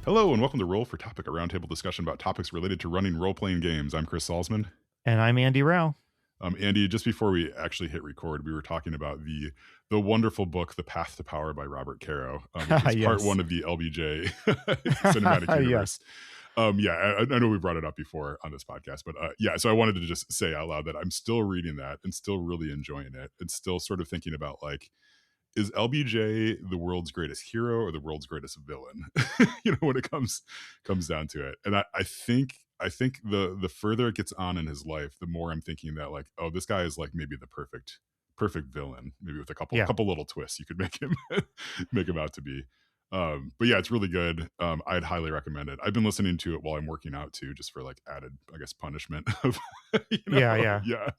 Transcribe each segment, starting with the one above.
Hello and welcome to Roll for Topic, a roundtable discussion about topics related to running role-playing games. I'm Chris Salzman. And I'm Andy Rao. Andy, just before we actually hit record, we were talking about the wonderful book, The Path to Power by Robert Caro, which is part Yes. one of the LBJ cinematic universe. Yes. I know we brought it up before on this podcast, but so I wanted to just say out loud that I'm still reading that and still really enjoying it and still sort of thinking about like, is LBJ the world's greatest hero or the world's greatest villain? When it comes down to it. And I think the further it gets on in his life, the more I'm thinking that like, oh, this guy is like maybe the perfect villain, maybe with a couple Yeah. couple little twists you could make him make him out to be. But yeah, it's really good. I'd highly recommend it. I've been listening to it while I'm working out too, just for like added, I guess, punishment of, Yeah. yeah.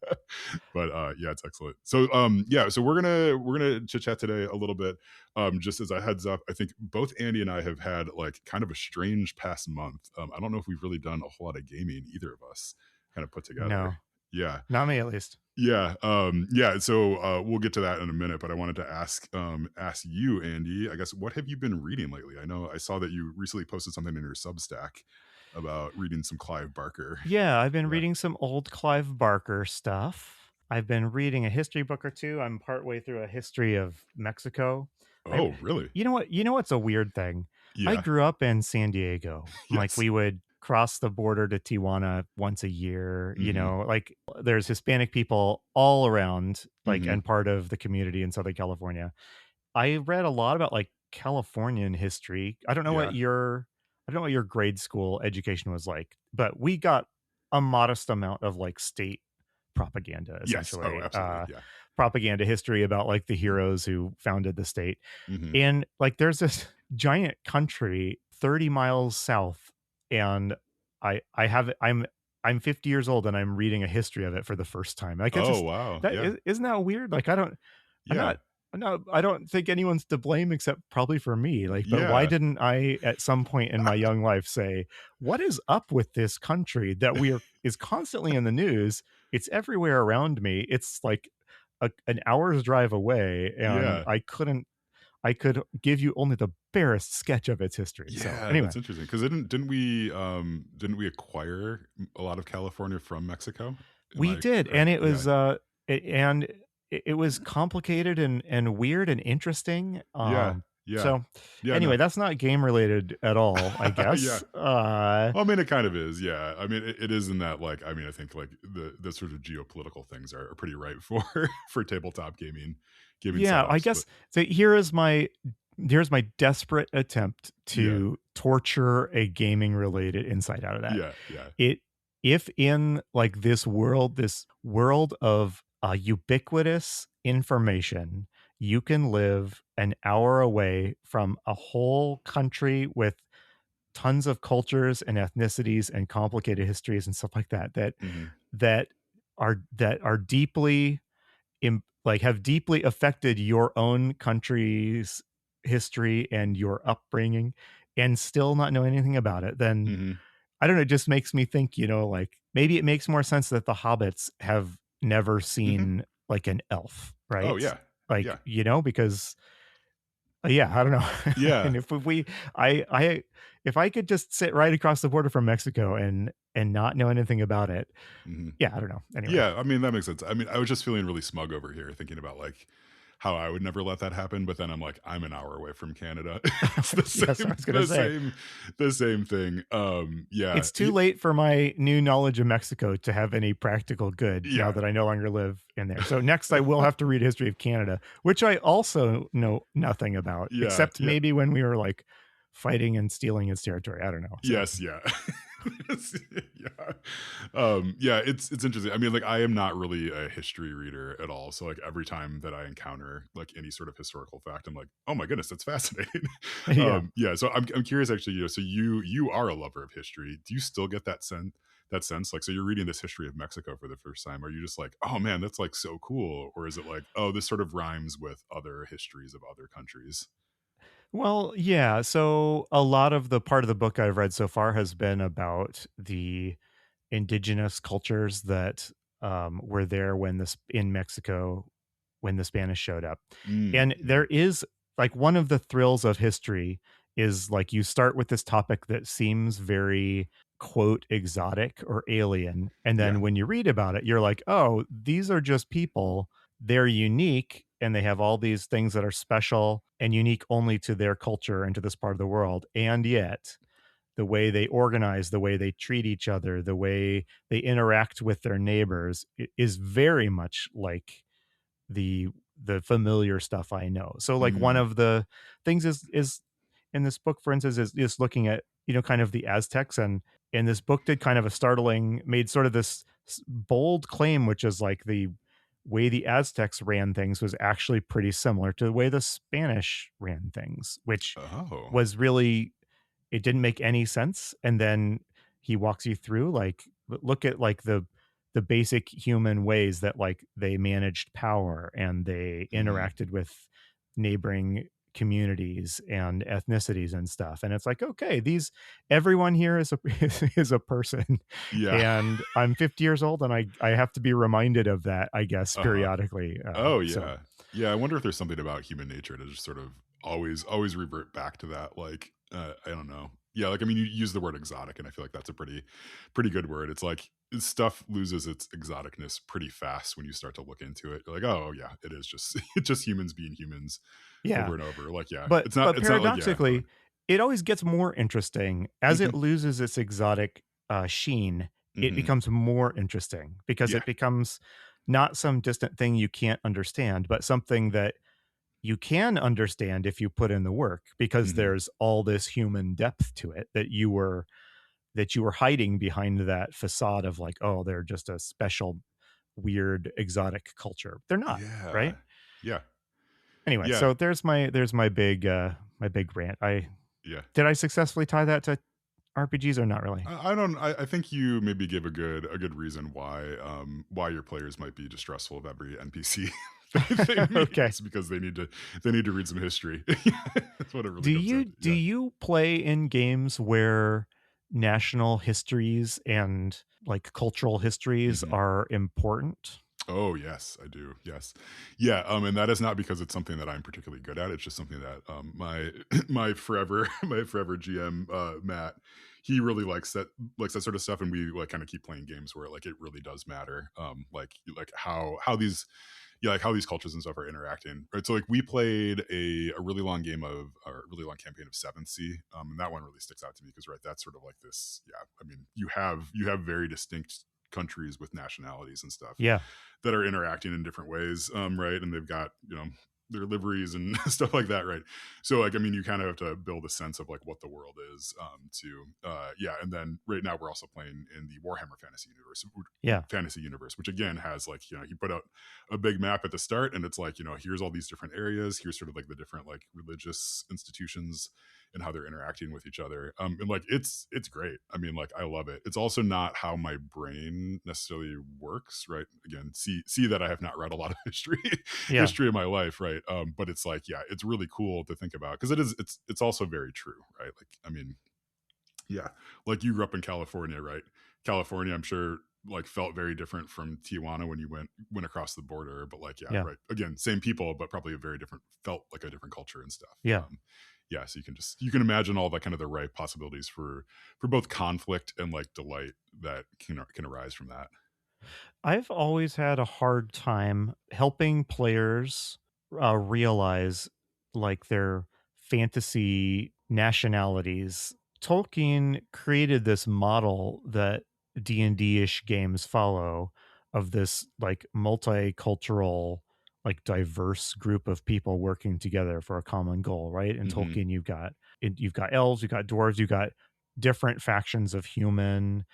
But yeah, it's excellent. So we're gonna chit chat today a little bit. Just as a heads up, I think both Andy and I have had like kind of a strange past month. I don't know if we've really done a whole lot of gaming, either of us, kind of put together. No, Yeah. not me at least. So we'll get to that in a minute, but I wanted to ask you, Andy, I guess, what have you been reading lately? I know I saw that you recently posted something in your Substack about reading some Clive Barker. Yeah, I've been Yeah. reading some old Clive Barker stuff. I've been reading a history book or two. I'm partway through a history of Mexico. I Oh, really? You know what? You know what's a weird thing? I Yeah. grew up in San Diego. Like, Yes. we would cross the border to Tijuana once a year, Hmm. like there's Hispanic people all around, like, Hmm. and part of the community in Southern California. I read a lot about, like, Californian history. Yeah. I don't know what your grade school education was like, but we got a modest amount of, like, state propaganda, Yes. Oh, essentially, absolutely. Yeah. propaganda history about, like, the heroes who founded the state. Hmm. And, like, there's this giant country 30 miles south, and I have I'm 50 years old, and I'm reading a history of it for the first time. Like, it's Oh, just wow. that Yeah. isn't that weird? Like, I'm Yeah. not no, I don't think anyone's to blame except probably for me. Like, but why Yeah. didn't I at some point in my young life say, "What is up with this country that is constantly in the news? It's everywhere around me. It's like an hour's drive away, and Yeah. I could give you only the barest sketch of its history." So Yeah. anyway, That's interesting because didn't we acquire a lot of California from Mexico? Am we I did, and correct? Yeah. it was complicated and weird and interesting. Yeah. Yeah. So Yeah. anyway, No. that's not game related at all, I Yeah. guess. Well, I mean, it kind of is. Yeah. I mean, it is in that, like, I mean, I think like the sort of geopolitical things are pretty ripe for for tabletop gaming Yeah, I setups. But guess. So here's my desperate attempt yeah. to torture a gaming related insight out of that. Yeah. Yeah. It If in, like, this world of ubiquitous information, you can live an hour away from a whole country with tons of cultures and ethnicities and complicated histories and stuff like that, Hmm. that that are deeply like, have deeply affected your own country's history and your upbringing, and still not know anything about it, then Hmm. I don't know, it just makes me think, like, maybe it makes more sense that the hobbits have never Hmm. seen, like, an elf, Oh, right? yeah. Like, Yeah. because yeah, I don't know. Yeah. And if we I if I could just sit right across the border from Mexico and not know anything about it, Hmm. yeah, I don't know. Anyway. Yeah, I mean, that makes sense. I mean, I was just feeling really smug over here thinking about, like, how I would never let that happen, but then I'm like, I'm an hour away from Canada. It's the Yes, I same was gonna the say. same the same thing. Yeah. It's too late for my new knowledge of Mexico to have any practical good now Yeah. that I no longer live in there. So next I will have to read History of Canada, which I also know nothing about, Yeah, except yeah. maybe when we were, like, fighting and stealing its territory. I don't know. So Yes, yeah. Yeah. Yeah, it's interesting. I mean, like, I am not really a history reader at all, so, like, every time that I encounter, like, any sort of historical fact, I'm like, "Oh my goodness, that's fascinating." yeah. Yeah, so I'm curious actually, so you are a lover of history. Do you still get that sense? Like, so you're reading this history of Mexico for the first time. Are you just like, "Oh man, that's, like, so cool," or is it like, "Oh, this sort of rhymes with other histories of other countries?" Well, yeah. So a lot of the part of the book I've read so far has been about the indigenous cultures that were there when this in Mexico when the Spanish showed up. Mm, And mhm. there is, like, one of the thrills of history is like you start with this topic that seems very quote exotic or alien, and Yeah. then when you read about it you're like, oh, these are just people. They're unique and they have all these things that are special and unique only to their culture and to this part of the world, and yet the way they organize, the way they treat each other, the way they interact with their neighbors is very much like the the familiar stuff I know. So like one Mm, of the things is in this book, for instance, is looking at, kind of the Aztecs, and this book did kind of a startling, made sort of this bold claim, which is like the way the Aztecs ran things was actually pretty similar to the way the Spanish ran things, which oh. was really, it didn't make any sense. And then he walks you through like, look at like the basic human ways that like they managed power and they Mhm. interacted with neighboring communities and ethnicities and stuff, and it's like, okay, these, everyone here is a is a person, Yeah. and I'm 50 years old and I have to be reminded of that, I guess, Uh-huh. periodically. Oh, So yeah. Yeah, I wonder if there's something about human nature to just sort of always revert back to that, like, I don't know. Yeah, like, I mean, you use the word exotic, and I feel like that's a pretty good word. It's like, stuff loses its exoticness pretty fast when you start to look into it. You're like, "Oh, yeah, it is just it's just humans being humans yeah, over and over." Like, yeah, but it's not like yeah, go ahead. paradoxically, it always gets more interesting as it Mhm, loses its exotic sheen. It mhm. becomes more interesting because Yeah. it becomes not some distant thing you can't understand, but something that you can understand if you put in the work, because Mhm. there's all this human depth to it that you were hiding behind that facade of like, oh, they're just a special, weird, exotic culture. They're not, right? Yeah. Yeah. Anyway, Yeah. so there's my big rant. I Yeah. Did I successfully tie that to RPGs or not really? I don't. I think you maybe give a good reason why your players might be distrustful of every NPC they meet, Okay. is because they need to read some history. That's what it really Do comes down you to. do Yeah. you play in games where national histories and like cultural histories Mhm. are important? Oh yes, I do. Yes, yeah. And that is not because it's something that I'm particularly good at. It's just something that my my forever GM Matt, he really likes that sort of stuff, and we like kind of keep playing games where like it really does matter. Like how these yeah, like how these cultures and stuff are interacting, right? So like we played a really long game of or a really long campaign of Seventh Sea, and that one really sticks out to me because right, that's sort of like this. Yeah, I mean, you have very distinct countries with nationalities and stuff Yeah. that are interacting in different ways, right? And they've got their liveries and stuff like that, right? So like, I mean, you kind of have to build a sense of like what the world is, yeah. And then right now we're also playing in the Warhammer Yeah. fantasy universe, which again has like you put out a big map at the start, and it's like here's all these different areas, here's sort of like the different like religious institutions and how they're interacting with each other. And like it's great. I mean, like I love it. It's also not how my brain necessarily works, right? Again, see that I have not read a lot of Yeah. history of my life, right? But it's like, yeah, it's really cool to think about because it's also very true, right? Like, I mean, yeah, like you grew up in California, right? California, I'm sure like felt very different from Tijuana when you went across the border, but like yeah, Yeah. right. Again, same people, but probably a very different felt like a different culture and stuff. Yeah. Yeah, so you can imagine all the kind of the right possibilities for both conflict and like delight that can arise from that. I've always had a hard time helping players realize like their fantasy nationalities. Tolkien created this model that D&D-ish games follow, of this like multicultural, like diverse group of people working together for a common goal, right? In Hmm. Tolkien, you've got elves, you've got dwarves, you've got different factions of human,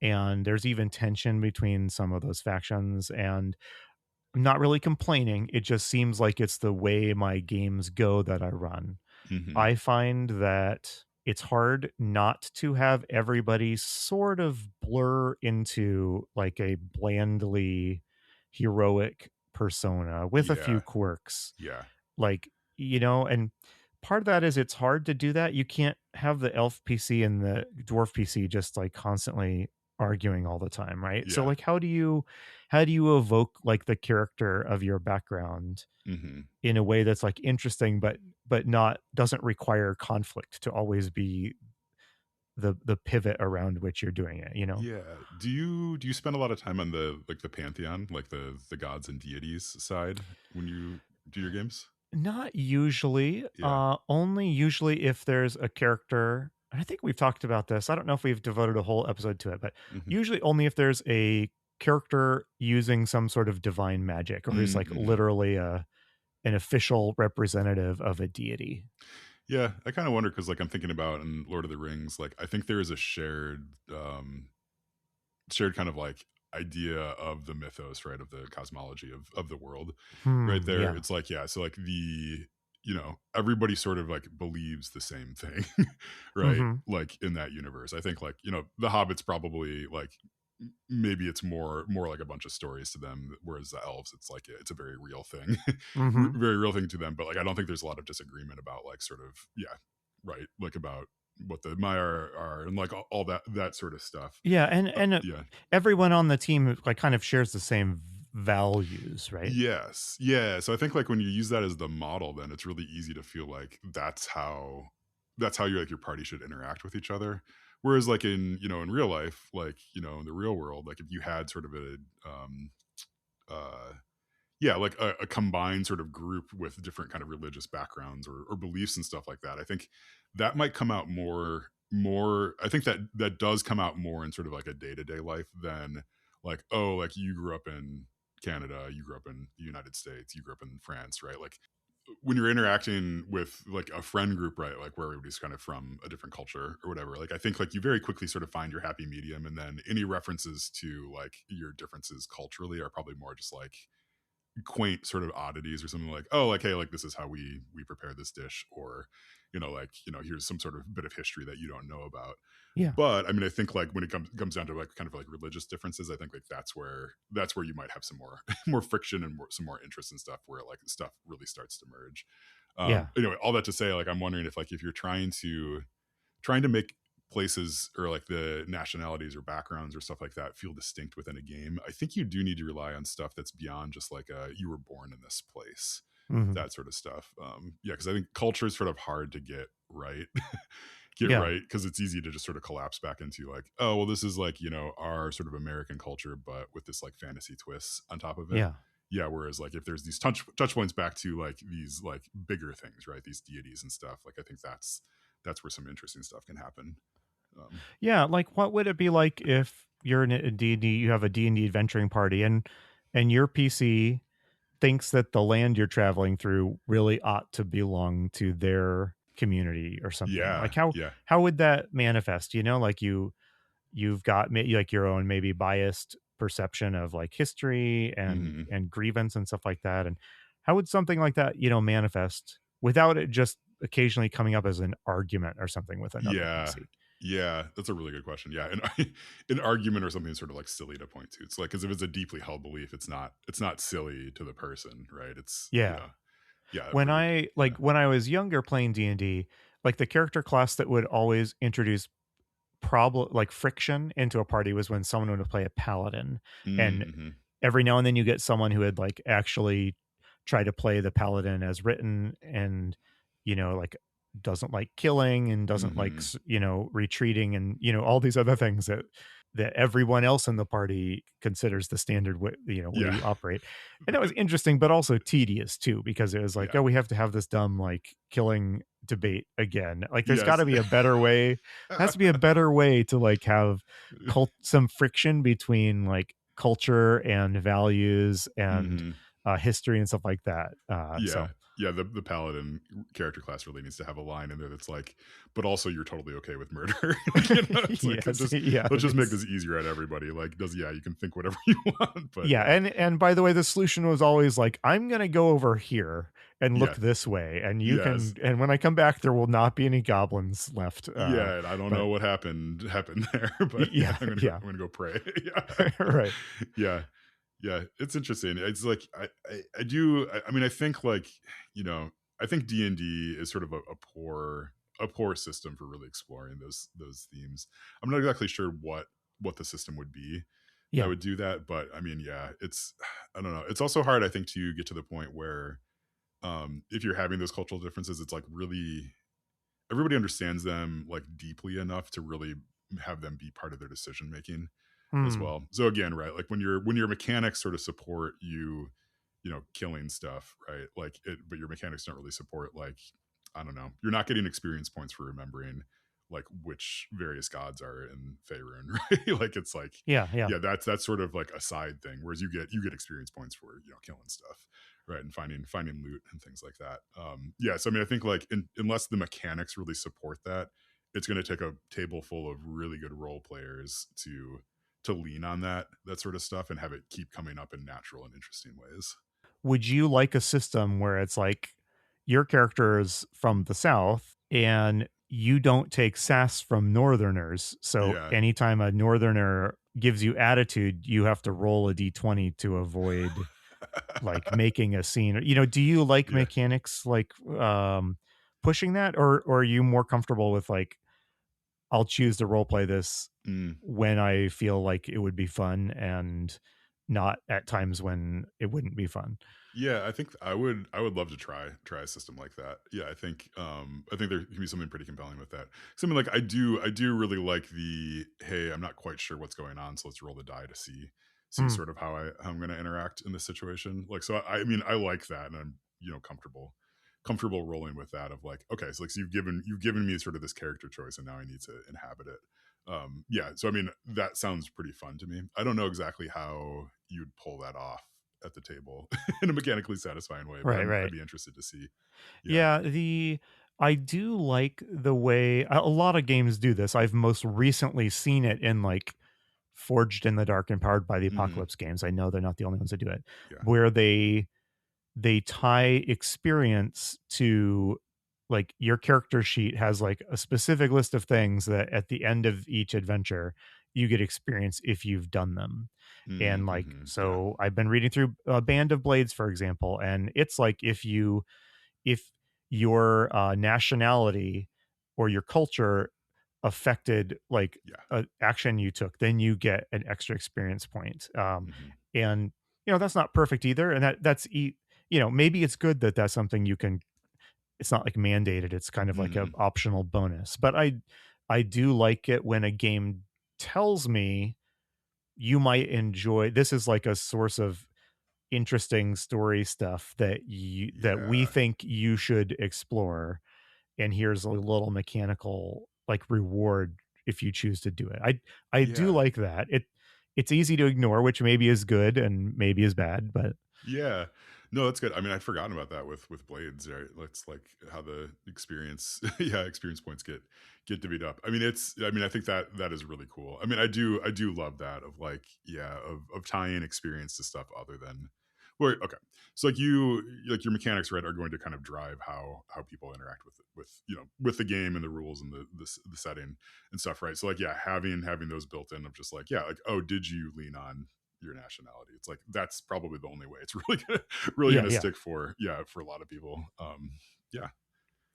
and there's even tension between some of those factions, and I'm not really complaining. It just seems like it's the way my games go that I run. Hmm. I find that it's hard not to have everybody sort of blur into like a blandly heroic persona with a few Yeah, quirks. yeah. Like, and part of that is it's hard to do that. You can't have the elf PC and the dwarf PC just like constantly arguing all the time, right? So Yeah. like how do you evoke like the character of your background Hmm. in a way that's like interesting but not doesn't require conflict to always be the pivot around which you're doing it, you know? Yeah. Do you spend a lot of time on the like the pantheon, like the gods and deities side when you do your games? Not usually, Yeah. only usually if there's a character, and I think we've talked about this. I don't know if we've devoted a whole episode to it, but Hmm. usually only if there's a character using some sort of divine magic or who's like Mm-hmm. literally an official representative of a deity. Yeah, I kind of wonder because like I'm thinking about in Lord of the Rings, like I think there is a shared kind of like idea of the mythos, right? Of the cosmology of the world. Right Hmm, there. yeah. It's like, yeah, so like everybody sort of like believes the same thing, right? Mhm. Like in that universe. I think like, the Hobbits probably like maybe it's more like a bunch of stories to them, whereas the elves, it's like it's a very real thing. Mhm. Very real thing to them. But like I don't think there's a lot of disagreement about like sort of, yeah, right, like about what the Maiar are and like all that sort of stuff. Yeah, and Yeah. everyone on the team, like, kind of shares the same values, right? Yes. Yeah. So I think like when you use that as the model, then it's really easy to feel like that's how you like your party should interact with each other. Whereas like in real life, like, in the real world, like if you had sort of a uh yeah, like a combined sort of group with different kind of religious backgrounds or beliefs and stuff like that. I think that might come out more I think that does come out more in sort of like a day-to-day life than like, oh, like you grew up in Canada, you grew up in the United States, you grew up in France, right? Like when you're interacting with like a friend group, right, like where everybody's kind of from a different culture or whatever, like I think like you very quickly sort of find your happy medium, and then any references to like your differences culturally are probably more just like quaint sort of oddities or something like, oh, like, hey, like this is how we prepare this dish, or like, here's some sort of bit of history that you don't know about. Yeah. But I mean, I think like when it comes down to like kind of like religious differences, I think like that's where you might have some more more friction and some more interest in stuff where like stuff really starts to merge. Yeah. Anyway, all that to say, like I'm wondering if you're trying to make places or like the nationalities or backgrounds or stuff like that feel distinct within a game, I think you do need to rely on stuff that's beyond just like you were born in this place, Mhm. that sort of stuff. Yeah, because I think culture is sort of hard to get right. Get Yeah. right, because it's easy to just sort of collapse back into like, oh well, this is like our sort of American culture, but with this like fantasy twists on top of it. Yeah. Yeah, whereas like if there's these touch points back to like these like bigger things, right, these deities and stuff, like I think that's where some interesting stuff can happen. um, Yeah, like, what would it be like if you're in a D&D, you have a D&D adventuring party, and your PC thinks that the land you're traveling through really ought to belong to their community or something. yeah, Like, how yeah. how would that manifest, you know? Like, you've got like your own maybe biased perception of like history Hmm. and grievance and stuff like that, and how would something like that, manifest without it just occasionally coming up as an argument or something with another Yeah, PC? yeah, that's a really good question. Yeah, and an argument or something sort of like silly to point to. It's like because if it's a deeply held belief, it's not silly to the person, right? It's Yeah. yeah, When for the I yeah. like when I was younger playing D&D, like the character class that would always introduce problem like friction into a party was when someone would play a paladin. And Mm-hmm. every now and then you get someone who would like actually try to play the paladin as written, and like doesn't like killing and doesn't like Mm-hmm. retreating, and all these other things that everyone else in the party considers the standard way, way Yeah. you operate. And that was interesting but also tedious too, because it was like, Yeah. oh, we have to have this dumb like killing debate again. Like there's got Yes. to be a better way. Has to be a better way to like have some friction between like culture and values and Hmm. history and stuff like that. Yeah. So Yeah, the paladin character class really needs to have a line in there that's like, but also you're totally okay with murder. Like, it's like yes, let's just make yes. this easier on everybody. Like, yeah, you can think whatever you want, but Yeah, yeah. and by the way, the solution was always like, I'm gonna go over here and look Yeah. this way, and you Yes. can, and when I come back, there will not be any goblins left. Yeah, and I don't know But what happened there, but yeah, yeah, yeah, I'm gonna go pray. Yeah. right. Yeah. Yeah, it's interesting. It's like I do. I mean, I think like I think D&D is sort of a poor system for really exploring those themes. I'm not exactly sure what. what the system would be that Yeah. would do that. But I mean, yeah, it's I don't know. It's also hard, I think, to get to the point where if you're having those cultural differences, it's like really everybody understands them like deeply enough to really have them be part of their decision making as Hmm. well. So again, right, like when your mechanics sort of support you, you know, killing stuff, right? Like it, but your mechanics don't really support like I don't know. You're not getting experience points for remembering like which various gods are in Faerun, right? Like it's like Yeah. Yeah. yeah, that's sort of like a side thing. Whereas you get experience points for you know killing stuff, right, and finding loot and things like that. Yeah, so I mean, I think like unless the mechanics really support that, it's going to take a table full of really good role players to lean on that sort of stuff and have it keep coming up in natural and interesting ways. Would you like a system where it's like your character is from the South and you don't take sass from Northerners? So Yeah. anytime a Northerner gives you attitude, you have to roll a d20 to avoid like making a scene. You know, do you like Yeah. mechanics like pushing that, or are you more comfortable with like I'll choose to role play this Mm. when I feel like it would be fun and not at times when it wouldn't be fun? Yeah, I think I would love to try a system like that. Yeah, I think there can be something pretty compelling with that. Something like I do really like the hey, I'm not quite sure what's going on, so let's roll the die to see Hmm. sort of how I'm going to interact in this situation. Like so I mean I like that and I'm you know comfortable rolling with that of like okay, so like so you've given me sort of this character choice and now I need to inhabit it. Yeah, so I mean that sounds pretty fun to me. I don't know exactly how you'd pull that off at the table in a mechanically satisfying way. But Right, I'd right. be interested to see. Yeah. Yeah, the I do like the way a lot of games do this. I've most recently seen it in like Forged in the Dark and Powered by the Hmm. Apocalypse games. I know they're not the only ones that do it, Yeah. where they tie experience to like your character sheet has like a specific list of things that at the end of each adventure you get experience if you've done them. And like Mm-hmm. Yeah. so I've been reading through a Band of Blades for example, and it's like if your nationality or your culture affected like Yeah. an action you took, then you get an extra experience point. Hmm. And you know that's not perfect either, and you know maybe it's good that that's something you can. It's not like mandated. It's kind of like a Hmm. optional bonus. But I do like it when a game tells me you might enjoy. This is like a source of interesting story stuff that we Yeah. think you should explore, and here's a little mechanical like reward if you choose to do it. I do Yeah. like that. It's easy to ignore, which maybe is good and maybe is bad, but Yeah. No, that's good. I mean, I'd forgotten about that with blades, right? That's like how the experience, yeah, experience points get divvied up. I mean, I mean, I think that is really cool. I mean, I do love that of like, yeah, of tying experience to stuff other than, well, okay. So like like your mechanics, right, are going to kind of drive how people interact with you know with the game and the rules and the setting and stuff, right? So like, yeah, having those built in of just like, yeah, like, oh, did you lean on your nationality? It's like that's probably the only way it's really yeah, gonna yeah. stick for yeah for a lot of people. Yeah,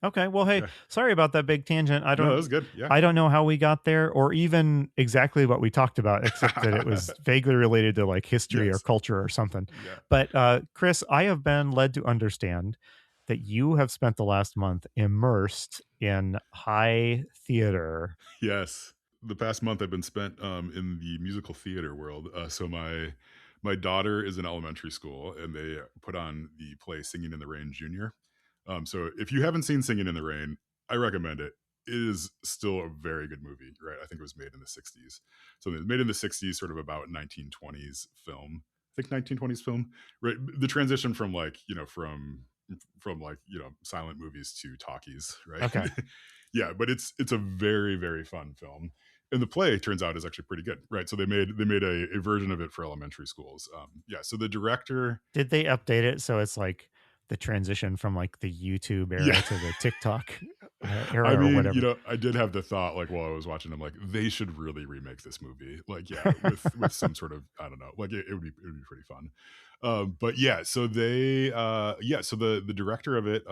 Okay. Well, hey, yeah. sorry about that big tangent. No, that was good. Yeah. I don't know how we got there or even exactly what we talked about, except that it was vaguely related to like history or Yes. culture or something. Yeah. But Chris, I have been led to understand that you have spent the last month immersed in high theater. Yes. The past month I've been spent in the musical theater world. So my daughter is in elementary school and they put on the play Singing in the Rain Junior. So if you haven't seen Singing in the Rain, I recommend it. It is still a very good movie, right? I think it was made in the 60s. So it was made in the 60s, sort of about 1920s film. I think 1920s film, right? The transition from like, you know, from like, you know, silent movies to talkies, right? Okay. Yeah, but it's a very fun film, and the play turns out is actually pretty good, right? So they made a version of it for elementary schools. Yeah, so the director, Did they update it so it's like the transition from like the YouTube yeah, era to the TikTok I era or mean, you whatever? know, I did have the thought like while I was watching, I'm like, they should really remake this movie, like yeah, with some sort of I don't know, like it would be pretty fun. But yeah, so they yeah, so the director of it,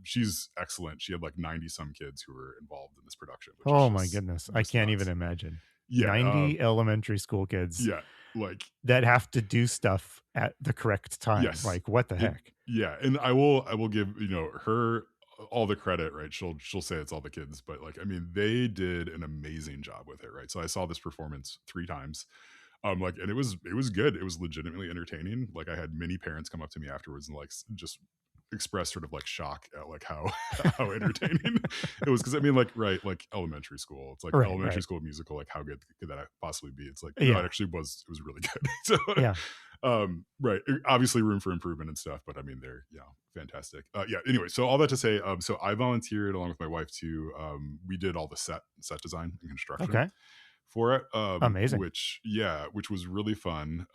she's excellent. She had like 90 some kids who were involved in this production, which is Oh my goodness. I just can't even nuts. imagine. Yeah, 90 elementary school kids yeah, like that have to do stuff at the correct time. yes. Like, what the It heck? yeah, and I will give, her all the credit, right? She'll say it's all the kids, but, like, I mean, they did an amazing job with it, right? So I saw this performance 3 times, like, and it was good. It was legitimately entertaining. Like, I had many parents come up to me afterwards and, like, just express sort of, like, shock at, like, how how entertaining it was. Because I mean, like, right, like, elementary school. It's like Right, elementary right. school musical, like, how good could that possibly be? It's like, no, it Yeah, actually was really good. So yeah. right. Obviously room for improvement and stuff, but I mean they're fantastic. Yeah, anyway, so all that to say, so I volunteered along with my wife too. We did all the set design and construction Okay. for it. Amazing. Which was really fun.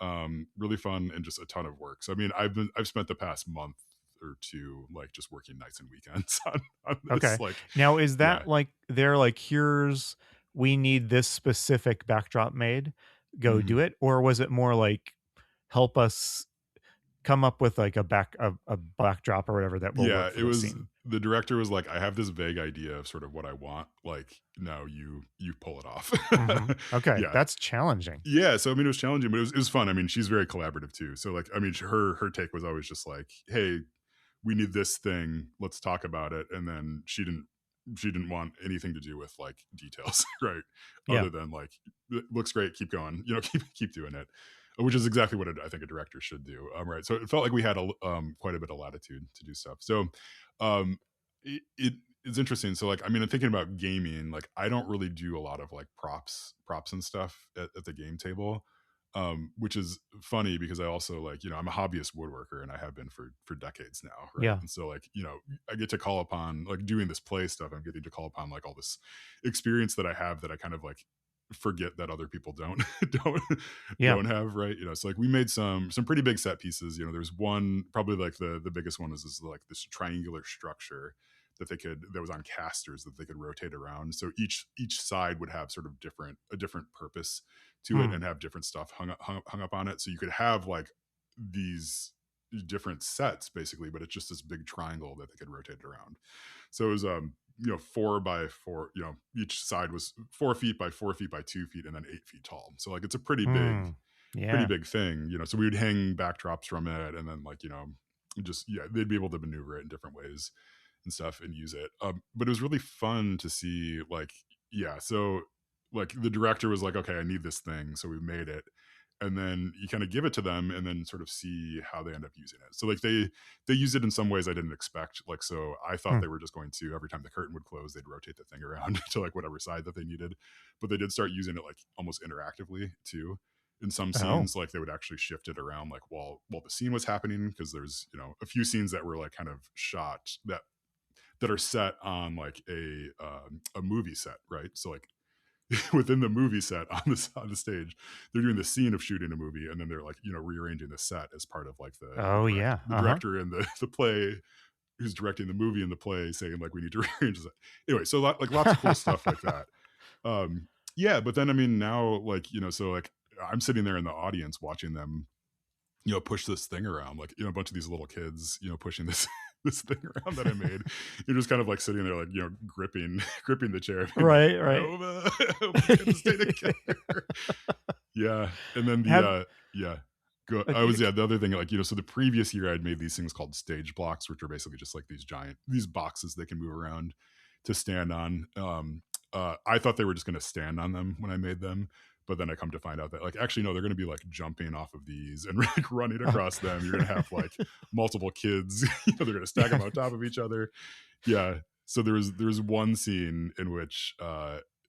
Really fun and just a ton of work. So I mean I've spent the past month or two like just working nights and weekends on this. Okay. Like, Now, is yeah. that like they're like, here's, we need this specific backdrop made, go do Mhm. it? Or was it more like, help us come up with like a backdrop or whatever that will Yeah, work for it this was scene? the director was like, "I have this vague idea of sort of what I want, like, now you pull it off." Hmm. Okay. Yeah. That's challenging. Yeah, so, I mean, it was challenging, but it was fun. I mean, she's very collaborative too. So, like, I mean, her take was always just like, "Hey, we need this thing, let's talk about it," and then she didn't want anything to do with, like, details, right? Yeah. Other than, like, "It looks great, keep going," keep doing it, which is exactly what I think a director should do, right? So it felt like we had quite a bit of latitude to do stuff. So, um, it's interesting. So, like, I mean, I'm thinking about gaming, like, I don't really do a lot of, like, props and stuff at the game table, which is funny because I also like, I'm a hobbyist woodworker and I have been for decades now, right? Yeah. And so like, I get to call upon like doing this play stuff. I'm getting to call upon like all this experience that I have that I kind of like forget that other people don't don't Yeah. don't have, right? So like we made some pretty big set pieces. There's one probably like the biggest one is like this triangular structure that was on casters that they could rotate around. So each side would have sort of a different purpose to it Hmm. and have different stuff hung up on it. So you could have like these different sets basically, but it's just this big triangle that they could rotate around. So it was 4 by 4. Each side was 4 feet by 4 feet by 2 feet, and then 8 feet tall. So like it's a Hmm. pretty Yeah. big thing. So we would hang backdrops from it, and then like just they'd be able to maneuver it in different ways and stuff and use it. But it was really fun to see like so like the director was like, okay, I need this thing, so we made it, and then you kind of give it to them and then sort of see how they end up using it. So like they use it in some ways I didn't expect. Like, so I thought Hmm. they were just going to, every time the curtain would close, they'd rotate the thing around to like whatever side that they needed, but they did start using it like almost interactively too. In some Oh. scenes, like they would actually shift it around like while the scene was happening, because there's a few scenes that were like kind of shot that are set on like a movie set, right? So like within the movie set on the stage, they're doing the scene of shooting a movie, and then they're like rearranging the set as part of like Oh yeah. the Uh-huh. director and the play who's directing the movie and the play saying like we need to rearrange that. Anyway, so like lots of cool stuff like that. Yeah, but then I mean now like so like I'm sitting there in the audience watching them push this thing around, like, a bunch of these little kids, pushing this this thing around that I made. You're just kind of like sitting there, like, gripping gripping the chair, being like, Right, I right. hope, I hope we get to stay together. Yeah, and then Have yeah, go. I okay, was the other thing, like, so the previous year I'd made these things called stage blocks, which are basically just like these boxes they can move around to stand on. I thought they were just going to stand on them when I made them, but then I come to find out that like actually no, they're going to be like jumping off of these and like running uh, across them. You're going to have like multiple kids. They're going to stack them on top of each other. Yeah. So there was one scene in which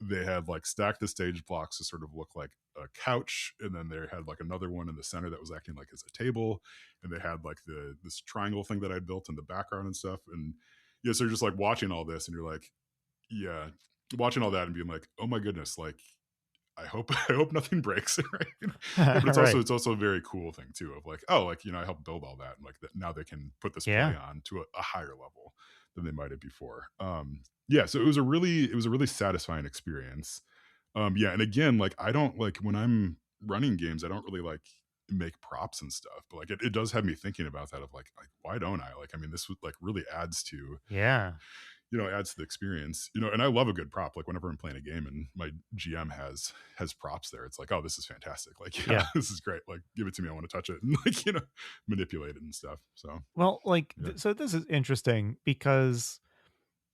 they had like stacked the stage blocks to sort of look like a couch, and then they had like another one in the center that was acting like as a table, and they had like this triangle thing that I built in the background and stuff. And yeah, so you're just like watching all this, and you're like, yeah, watching all that and being like, oh my goodness, like I hope I hope nothing breaks, right? Yeah, but right. it's also a very cool thing too of like, oh, like I helped build all that, and like that now they can put this play Yeah. on to a higher level than they might have before. Yeah, so it was a really satisfying experience. Yeah, and again, like I don't like when I'm running games, I don't really like make props and stuff, but like it does have me thinking about that of like why don't I? Like I mean, this would like really adds to Yeah. adds to the experience. And I love a good prop. Like whenever I'm playing a game and my GM has props there, it's like, oh, this is fantastic. Like, yeah, Yeah. this is great. Like, give it to me. I want to touch it and like, manipulate it and stuff. So Well, like, yeah. so this is interesting because,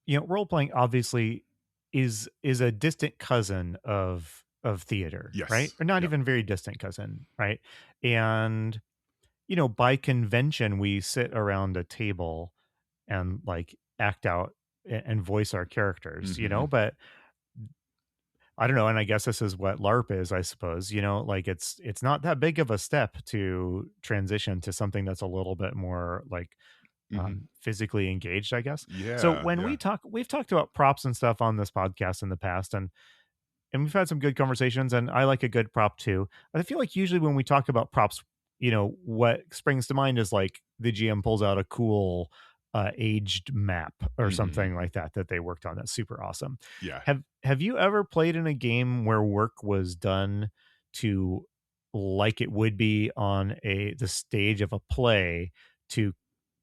role playing obviously is a distant cousin of theater, right? Yes. Or not Yep. even very distant cousin, right? And, by convention, we sit around a table and like act out and voice our characters, Hmm. but I don't know, and I guess this is what LARP is, I suppose, like it's not that big of a step to transition to something that's a little bit more like Hmm. physically engaged, I guess. So Yeah. when Yeah. we've talked about props and stuff on this podcast in the past, and we've had some good conversations, and I like a good prop too. I feel like usually when we talk about props, what springs to mind is like the GM pulls out a cool aged map or Hmm. something like that they worked on. That's super awesome. Yeah. Have you ever played in a game where work was done to like it would be on the stage of a play to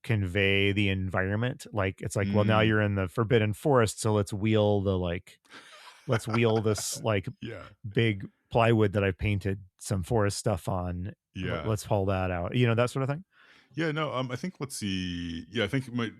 convey the environment? Like it's like, well, now Mm. you're in the Forbidden Forest, so let's wheel this like Yeah. big plywood that I painted some forest stuff on. Yeah. Let's haul that out. That sort of thing. Yeah, no, I think let's see. Yeah, I think my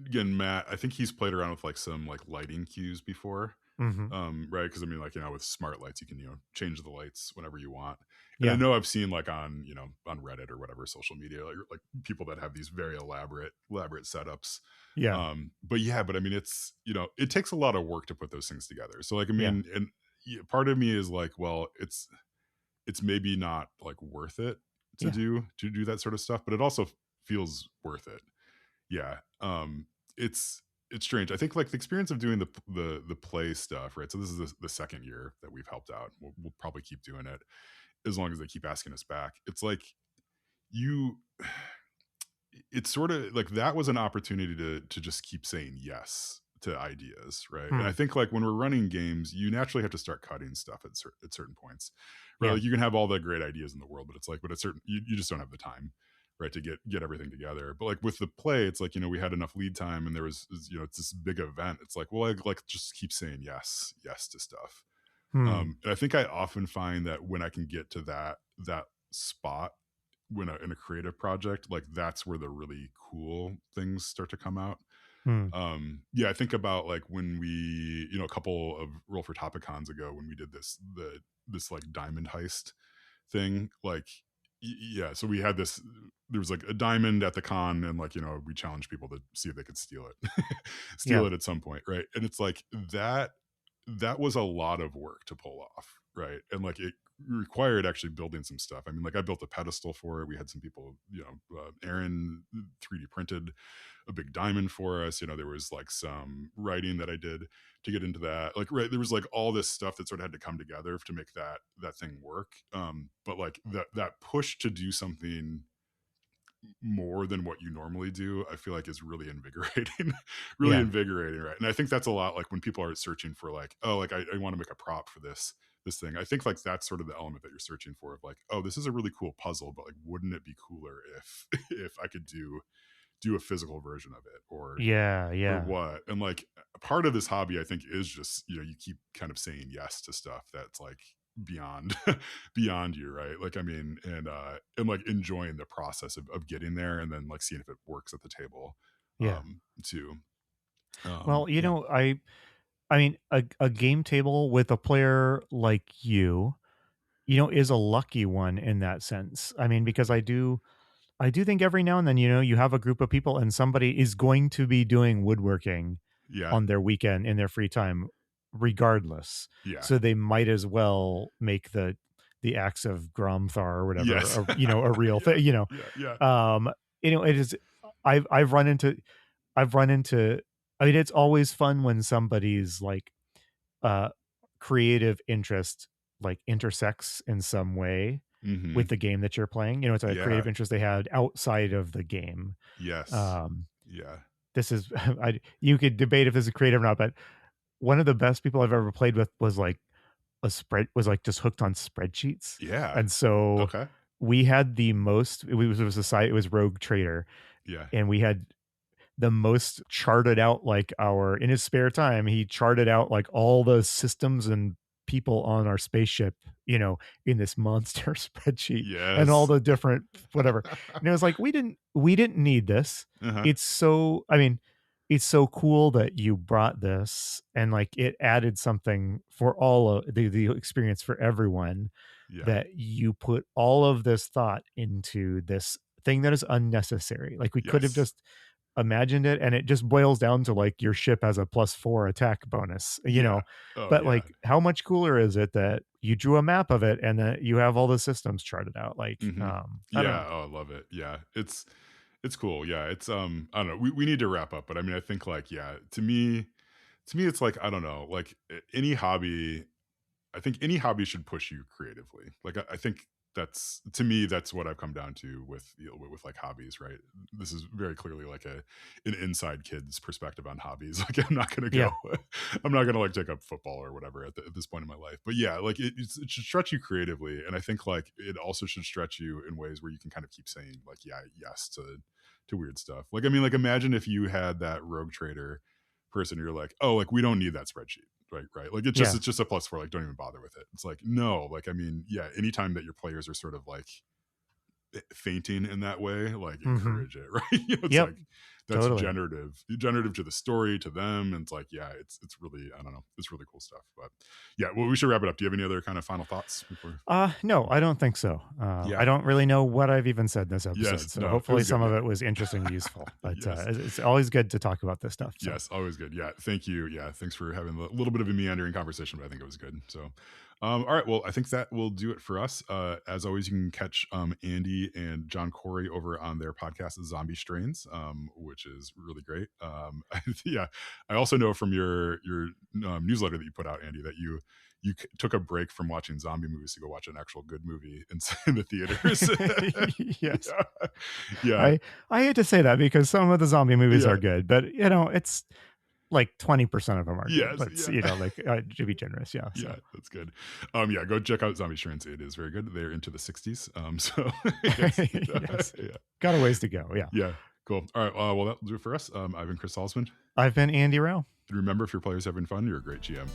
again, Matt, I think he's played around with like some like lighting cues before. Hmm. Right. Cause I mean, like, with smart lights, you can, change the lights whenever you want. And I Yeah. know I've seen like on Reddit or whatever social media, like people that have these very elaborate setups. Yeah. But yeah, but I mean, it takes a lot of work to put those things together. So like, I Yeah. mean, and yeah, part of me is like, well, it's maybe not like worth it Yeah. to do that sort of stuff, but it also feels worth it. Yeah. It's it's strange. I think like the experience of doing the play stuff, right? So this is the second year that we've helped out. We'll probably keep doing it as long as they keep asking us back. It's like you it's sort of like that was an opportunity to just keep saying yes to ideas, right? And Hmm. I think like when we're running games, you naturally have to start cutting stuff at certain points, right? Yeah. Like you can have all the great ideas in the world, but it's like, but at certain you just don't have the time, right, to get everything together. But like with the play, it's like we had enough lead time, and there was it's this big event. It's like, well, I like just keep saying yes to stuff. Hmm. And I think I often find that when I can get to that spot in a creative project, like that's where the really cool things start to come out. Hmm. Yeah, I think about like when we, a couple of Roll for Topicons ago when we did this like diamond heist thing, like yeah, so we had this there was like a diamond at the con, and like we challenged people to see if they could steal it steal Yeah. it at some point, right? And it's like that was a lot of work to pull off, right? And like it required actually building some stuff. I mean, like I built a pedestal for it. We had some people, Aaron 3D printed a big diamond for us. There was like some writing that I did to get into that. Like, right, there was like all this stuff that sort of had to come together to make that thing work. But like that push to do something more than what you normally do, I feel like is really invigorating, really Yeah. invigorating, right? And I think that's a lot like when people are searching for like, oh, like I want to make a prop for this thing. I think like that's sort of the element that you're searching for of like, oh, this is a really cool puzzle, but like, wouldn't it be cooler if if I could do a physical version of it Yeah. or Yeah. what? And like part of this hobby, I think, is just you keep kind of saying yes to stuff that's like beyond beyond you, right? Like I mean, and like enjoying the process of getting there and then like seeing if it works at the table Yeah. too. Well, Yeah. I mean, a game table with a player like you, is a lucky one in that sense. I mean, because I do think every now and then, you have a group of people and somebody is going to be doing woodworking Yeah. on their weekend in their free time regardless. Yeah. So they might as well make the axe of Gromthar or Yes. whatever, a real Yeah. thing, Yeah. Yeah. Um, it is I've run into I mean, it's always fun when somebody's like uh creative interest like intersects in some way Hmm. with the game that you're playing. It's a creative Yeah. interest they had outside of the game. Yes. Um, Yeah. this is you could debate if this is creative or not, but one of the best people I've ever played with was like was like just hooked on spreadsheets. Yeah. And so Okay. we had the most it was a site, it was Rogue Trader, Yeah. and we had the most charted out like our in his spare time, he charted out like all the systems and people on our spaceship, in this monster spreadsheet and all Yes. the different whatever. And it was like we didn't need this. Uh-huh. It's so I mean, it's so cool that you brought this and like it added something for all of the experience for everyone, Yeah. that you put all of this thought into this thing that is unnecessary. Like we could have Yes. just imagined it, and it just boils down to like your ship has a +4 attack bonus, Yeah. Oh but yeah. like how much cooler is it that you drew a map of it and that you have all the systems charted out? Like, Hmm. I don't Yeah. know. Oh, I love it. Yeah. It's cool. Yeah. It's I don't know. We need to wrap up, but I mean, I think like, yeah, to me, it's like, I don't know, like any hobby, I think any hobby should push you creatively. Like I think that's, to me, that's what I've come down to with with like hobbies, right? This is very clearly like an inside kid's perspective on hobbies. Like I'm not gonna go, Yeah. I'm not gonna like take up football or whatever at this point in my life. But yeah, like it should stretch you creatively, and I think like it also should stretch you in ways where you can kind of keep saying like yeah, yes to weird stuff. Like I mean, like imagine if you had that rogue trader person, you're like, oh, like we don't need that spreadsheet, right, like Yeah. it's just a +4, like don't even bother with it. It's like no, like I mean, yeah, anytime that your players are sort of like fainting in that way, like Mhm. encourage it. Right, it's Yep. like that's Totally. generative to the story, to them, and it's like yeah, it's really, I don't know, it's really cool stuff. But yeah, well, we should wrap it up. Do you have any other kind of final thoughts before? No, I don't think so. I Yeah. don't really know what I've even said this Yes. episode, so No, it hopefully was good. some of Yeah. it was interesting and useful. But Yes. it's always good to talk about this stuff. So, Yes, always good. Yeah, thank you. Yeah, thanks for having a little bit of a meandering conversation, but I think it was good. So, all right. Well, I think that will do it for us. As always, you can catch Andy and John Corey over on their podcast, Zombie Strains, which is really great. Yeah, I also know from your newsletter that you put out, Andy, that you took a break from watching zombie movies to go watch an actual good movie in the theaters. yes. Yeah, yeah, I hate to say that because some of the zombie movies yeah. are good, but it's like 20% of them are good. Yes, Let's, yeah. like, to be generous. Yeah. Yeah, So, that's good. Yeah, go check out Zombie Strands. It is very good. They're into the 60s. So yes. yes, Yeah. got a ways to go. Yeah. Yeah. Cool. All right. Well, that'll do it for us. I've been Chris Salzman. I've been Andy Rao. And remember, if your player's having fun, you're a great GM.